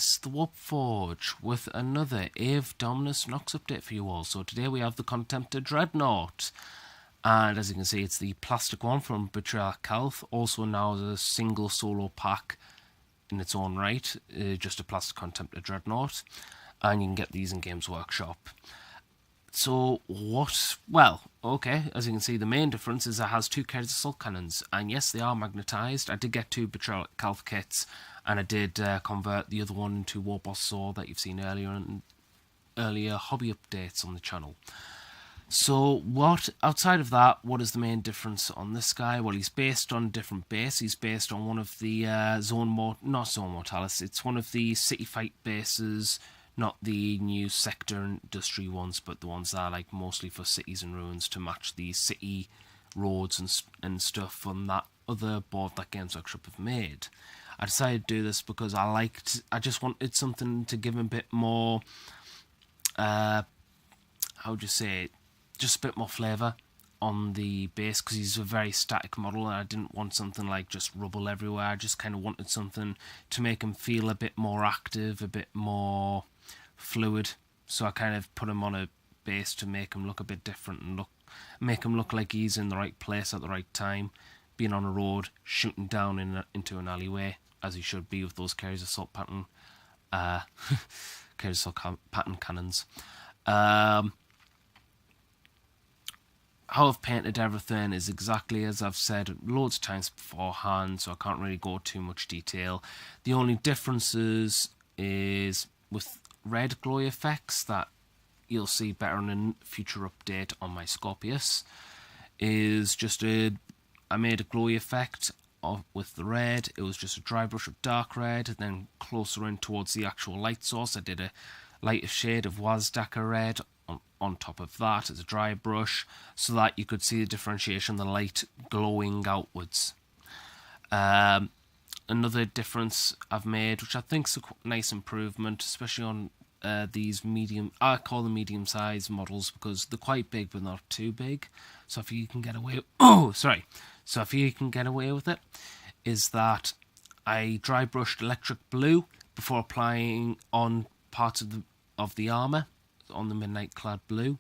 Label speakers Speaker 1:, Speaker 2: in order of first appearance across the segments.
Speaker 1: yes, the Warp Forge with another Ave Dominus Nox update for you all. So today we have the Contemptor Dreadnought. And as you can see, it's the plastic one from Betrayal Calth. Also now as a single solo pack in its own right. Just a plastic Contemptor Dreadnought. And you can get these in Games Workshop. So what? Well, okay, as you can see, the main difference is it has 2 Hereteks assault cannons, and yes, they are magnetised. I did get 2 Betrayal Calth kits, and I did convert the other one into War Boss Sword that you've seen earlier in earlier hobby updates on the channel. So what, outside of that, what is the main difference on this guy? Well, he's based on a different base. He's based on one of the not Zone Mortalis, it's one of the City Fight bases. Not the new sector industry ones, but the ones that are like mostly for cities and ruins to match the city roads and stuff from that other board that Games Workshop have made. I decided to do this because I just wanted something to give him a bit more, how would you say it? Just a bit more flavour on the base, because he's a very static model and I didn't want something like just rubble everywhere. I just kind of wanted something to make him feel a bit more active, a bit more fluid, so I kind of put him on a base to make him look a bit different and make him look like he's in the right place at the right time, being on a road, shooting down into an alleyway, as he should be with those Hereteks assault pattern Hereteks assault pattern cannons. How I've painted everything is exactly as I've said loads of times beforehand, so I can't really go too much detail. The only differences is with red glowy effects that you'll see better in a future update on my Scorpius, is just I made a glowy effect with the red. It was just a dry brush of dark red, then closer in towards the actual light source I did a lighter shade of Wazdaka red on top of that as a dry brush, so that you could see the differentiation, the light glowing outwards. Another difference I've made, which I think is a nice improvement, especially on these medium, I call them medium-sized models because they're quite big but not too big. So if you can get away, so if you can get away with it, is that I dry brushed electric blue before applying on parts of the armour on the midnight clad blue,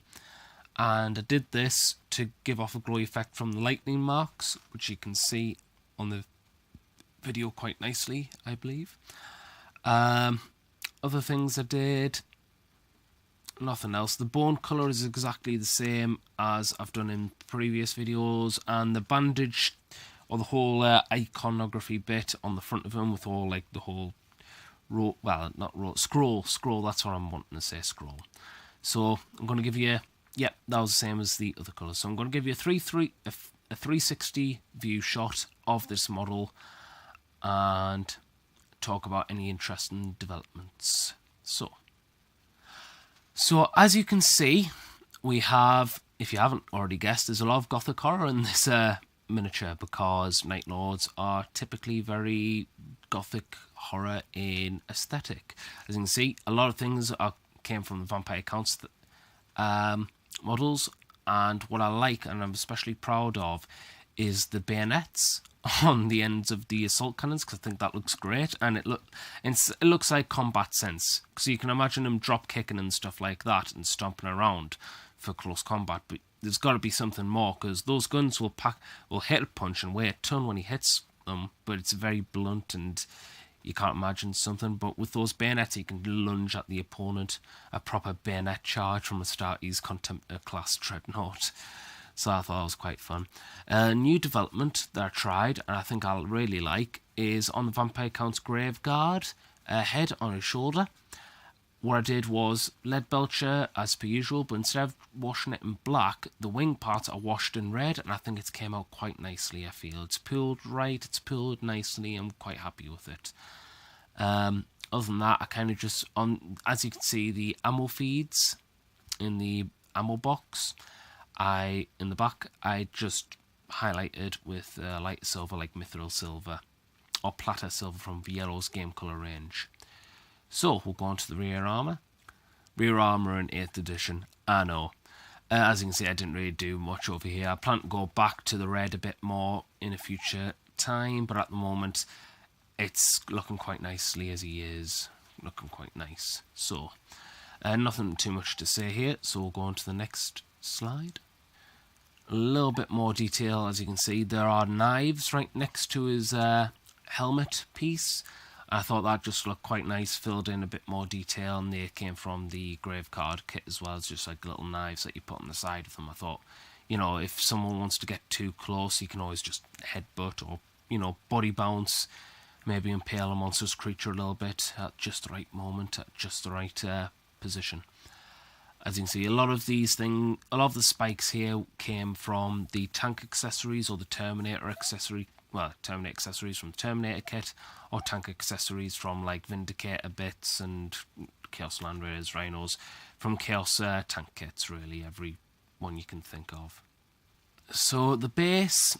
Speaker 1: and I did this to give off a glowy effect from the lightning marks, which you can see on the video quite nicely, I believe. Other things I did, nothing else. The bone colour is exactly the same as I've done in previous videos, and the bandage or the whole iconography bit on the front of him with all like the whole row, well, not row, scroll, that's what I'm wanting to say, scroll. So I'm going to give you, yeah, that was the same as the other colours. So I'm going to give you a 360 view shot of this model and talk about any interesting developments. So as you can see, we have, if you haven't already guessed, there's a lot of gothic horror in this miniature, because Night Lords are typically very gothic horror in aesthetic. As you can see, a lot of things came from the Vampire Counts models, and what I like and I'm especially proud of is the bayonets on the ends of the assault cannons, because I think that looks great, and it looks like combat sense, because you can imagine them drop kicking and stuff like that and stomping around for close combat, but there's got to be something more, because those guns will hit a punch and weigh a ton when he hits them, but it's very blunt and you can't imagine something. But with those bayonets, you can lunge at the opponent, a proper bayonet charge from the start. He's Contemptor class Dreadnought. So I thought it was quite fun. A new development that I tried, and I think I'll really like, is on the Vampire Count's Graveguard head on his shoulder. What I did was lead belcher as per usual, but instead of washing it in black, the wing parts are washed in red, and I think it's came out quite nicely. I feel it's pulled right, it's pulled nicely. I'm quite happy with it. Other than that, I kind of just, as you can see, the ammo feeds in the ammo box, in the back, I just highlighted with light silver, like mithril silver or platter silver from Yellow's game color range. So we'll go on to the rear armour. Rear armour in 8th edition. I know. As you can see, I didn't really do much over here. I plan to go back to the red a bit more in a future time, but at the moment it's looking quite nicely as he is. looking quite nice. So, nothing too much to say here, so we'll go on to the next slide. A little bit more detail, as you can see, there are knives right next to his helmet piece. I thought that just looked quite nice, filled in a bit more detail, and they came from the Gravecard kit as well, as just like little knives that you put on the side of them. I thought, you know, if someone wants to get too close, you can always just headbutt or, you know, body bounce, maybe impale a monstrous creature a little bit at just the right moment, at just the right position. As you can see, a lot of the spikes here came from the tank accessories or the Terminator accessory. Well, Terminator accessories from Terminator kit, or tank accessories from like Vindicator bits and Chaos Land Raiders, Rhinos, from Chaos tank kits, really, every one you can think of. So the base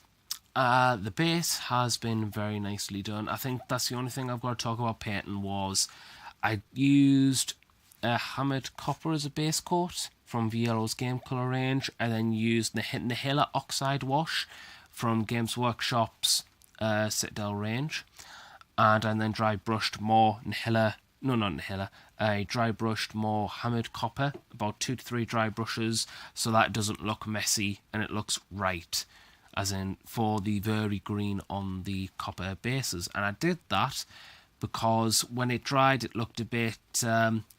Speaker 1: has been very nicely done. I think that's the only thing I've got to talk about painting was I used hammered copper as a base coat from Vielo's Game Colour range, and then used the Nihila Oxide Wash from Games Workshop's Citadel range, and then dry brushed more dry brushed more hammered copper, about 2 to 3 dry brushes, so that it doesn't look messy and it looks right, as in for the very green on the copper bases. And I did that because when it dried it looked a bit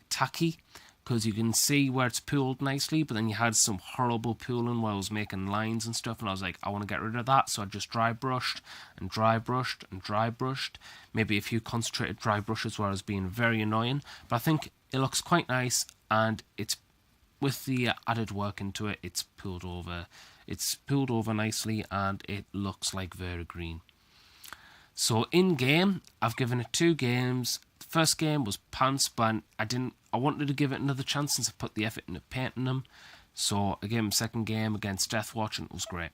Speaker 1: tacky, because you can see where it's pooled nicely, but then you had some horrible pooling where I was making lines and stuff, and I was like, I want to get rid of that, so I just dry brushed and dry brushed and dry brushed, maybe a few concentrated dry brushes where I was being very annoying, but I think it looks quite nice, and it's, with the added work into it, it's pooled over nicely, and it looks like very green. So in game, I've given it 2 games. The first game was pants, but I wanted to give it another chance since I put the effort into painting them. So I gave him second game against Deathwatch, and it was great.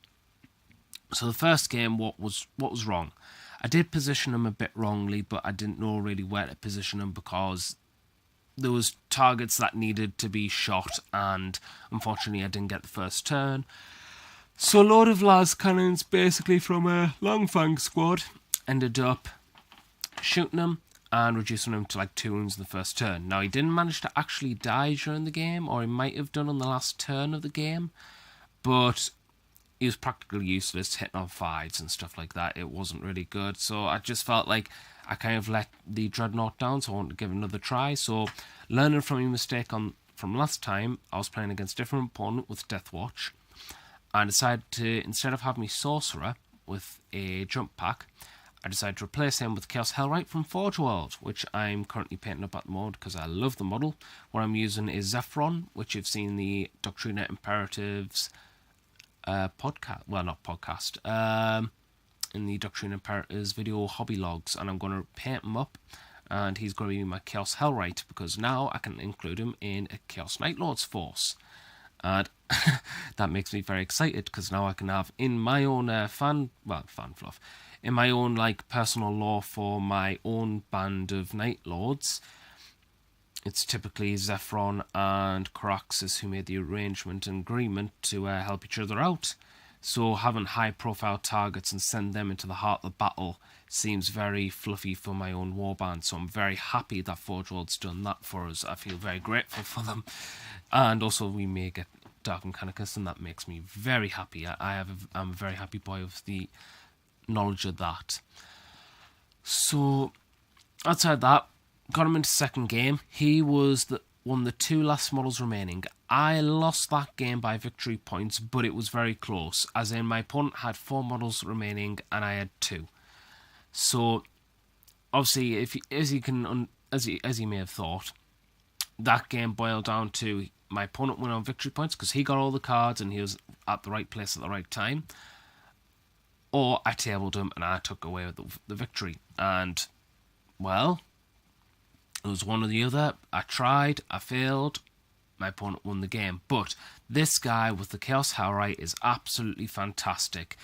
Speaker 1: So the first game, what was wrong? I did position him a bit wrongly, but I didn't know really where to position him because there was targets that needed to be shot, and unfortunately I didn't get the first turn. So a load of las cannons, basically from a Longfang squad, ended up shooting him and reducing him to like 2 wounds in the first turn. Now, he didn't manage to actually die during the game, or he might have done on the last turn of the game, but he was practically useless, hitting on 5s and stuff like that. It wasn't really good, so I just felt like I kind of let the Dreadnought down, so I wanted to give it another try. So, learning from your mistake from last time, I was playing against a different opponent with Deathwatch, and decided to, instead of having me Sorcerer with a jump pack, I decided to replace him with Chaos Hellwright from Forge World, which I'm currently painting up at the moment because I love the model. What I'm using is Zephyron, which you've seen in the Doctrina Imperatives podcast, well, not podcast, in the Doctrina Imperatives video hobby logs, and I'm going to paint him up, and he's going to be my Chaos Hellwright, because now I can include him in a Chaos Night Lord's force. And that makes me very excited, because now I can have in my own fan fluff, in my own like personal lore for my own band of Night Lords. It's typically Zephyron and Caraxes who made the arrangement and agreement to help each other out. So having high profile targets and send them into the heart of the battle seems very fluffy for my own warband. So I'm very happy that Forge World's done that for us. I feel very grateful for them. And also we may get Dark Mechanicus, and that makes me very happy. I'm a very happy boy with the knowledge of that. So outside that, got him into second game. He was one of the 2 last models remaining. I lost that game by victory points, but it was very close, as in my opponent had 4 models remaining and I had 2. So obviously, as you may have thought, that game boiled down to my opponent won on victory points because he got all the cards and he was at the right place at the right time, or I tabled him and I took away with the victory. And, well, it was one or the other. I tried, I failed, my opponent won the game. But this guy with the Chaos Hellwright is absolutely fantastic.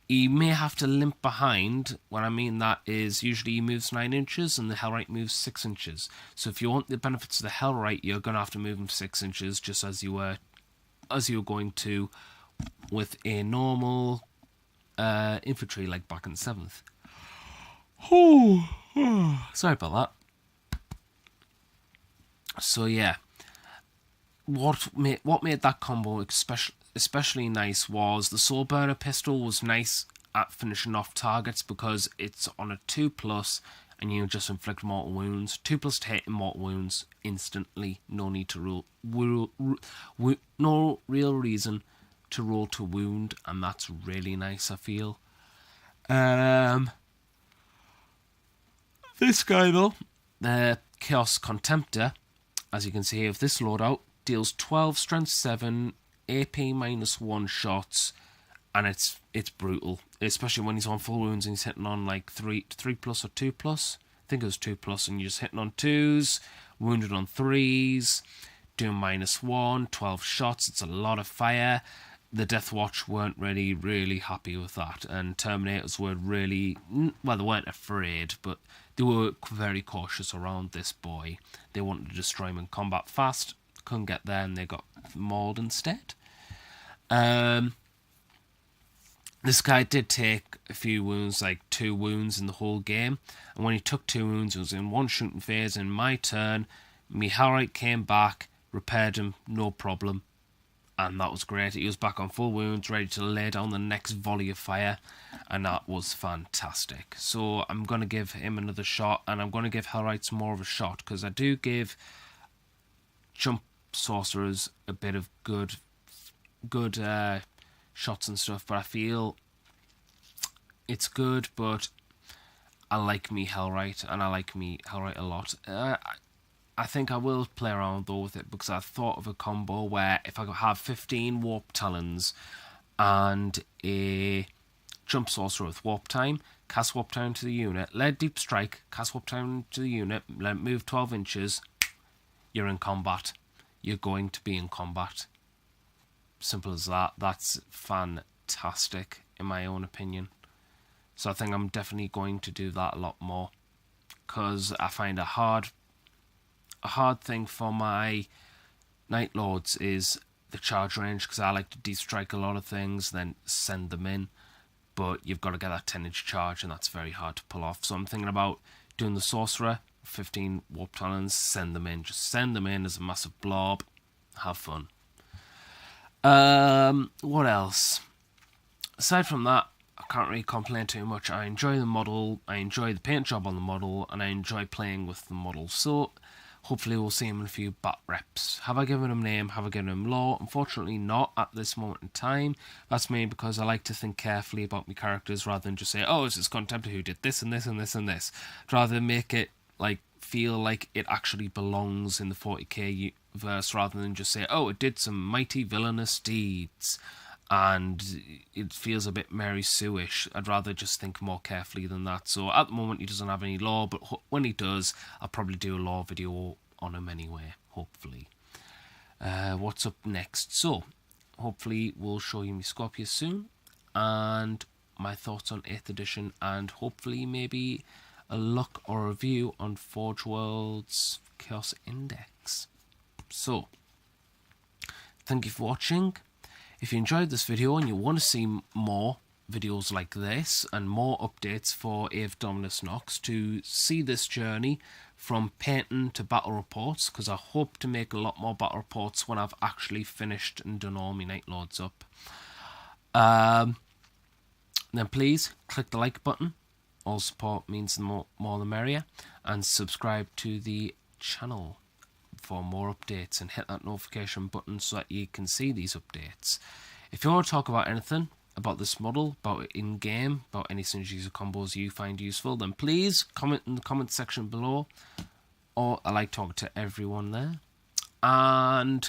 Speaker 1: He may have to limp behind. What I mean that is usually he moves 9 inches and the Hellwright moves 6 inches. So if you want the benefits of the Hellwright, you're going to have to move him 6 inches, just as you were going to with a normal infantry, like back in the 7th. Sorry about that. So yeah, what made that combo especially nice was the Soul Burner pistol was nice at finishing off targets because it's on a 2+, and you just inflict mortal wounds. 2+ to hit and mortal wounds instantly. No need to no real reason to roll to wound, and that's really nice, I feel. This guy though, the Chaos Contemptor, as you can see here with this loadout, deals 12 strength 7 AP -1 shots, and it's brutal, especially when he's on full wounds and he's hitting on like 3+ or 2+. I think it was 2+, and you're just hitting on 2s, wounded on 3s, doing -1, 12 shots. It's a lot of fire. The Death Watch weren't really happy with that, and Terminators were really, well, they weren't afraid, but they were very cautious around this boy. They wanted to destroy him in combat fast, couldn't get there, and they got mauled instead. This guy did take a few wounds, like 2 wounds in the whole game, and when he took 2 wounds, it was in one shooting phase. In my turn, me Hereteks came back, repaired him, no problem, and that was great. He was back on full wounds, ready to lay down the next volley of fire, and that was fantastic. So I'm going to give him another shot, and I'm going to give Hereteks more of a shot, because I do give jump sorcerers a bit of good shots and stuff, but I feel it's good, but I like me Hereteks, and I like me Hereteks a lot. I think I will play around though with it, because I thought of a combo where if I could have 15 Warp Talons and a Jump Sorcerer with Warp Time, cast Warp Time to the unit, let Deep Strike, cast Warp Time to the unit, let it move 12 inches, you're in combat. You're going to be in combat. Simple as that. That's fantastic in my own opinion. So I think I'm definitely going to do that a lot more, because I find a hard thing for my Night Lords is the charge range, because I like to destrike a lot of things, then send them in, but you've got to get that 10-inch charge, and that's very hard to pull off. So I'm thinking about doing the Sorcerer, 15 Warp Talons, send them in. Just send them in as a massive blob. Have fun. What else? Aside from that, I can't really complain too much. I enjoy the model, I enjoy the paint job on the model, and I enjoy playing with the model. So hopefully we'll see him in a few bat reps. Have I given him a name? Have I given him lore? Unfortunately not at this moment in time. That's mainly because I like to think carefully about my characters rather than just say, oh, this is Contemptor who did this and this and this and this. I'd rather make it like feel like it actually belongs in the 40k verse, rather than just say, oh, it did some mighty villainous deeds and it feels a bit Mary Sue-ish. I'd rather just think more carefully than that. So at the moment he doesn't have any lore, but when he does, I'll probably do a lore video on him anyway, hopefully. What's up next? So hopefully we'll show you my Scorpius soon, and my thoughts on 8th edition, and hopefully maybe a look or a review on Forge World's Chaos Index. So thank you for watching. If you enjoyed this video and you want to see more videos like this and more updates for Ave Dominus Nox, to see this journey from painting to battle reports, because I hope to make a lot more battle reports when I've actually finished and done all my Night Lords up, then please click the like button. All support means the more the merrier, and subscribe to the channel for more updates, and hit that notification button so that you can see these updates. If you want to talk about anything about this model, about it in game, about any synergies or combos you find useful, then please comment in the comment section below, or I like talking to everyone there. And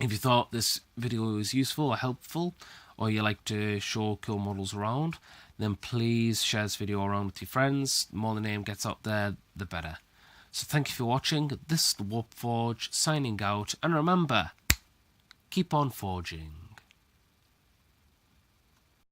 Speaker 1: if you thought this video was useful or helpful, or you like to show cool models around, then please share this video around with your friends. The more the name gets out there, the better. So thank you for watching. This is the Warp Forge signing out, and remember, keep on forging.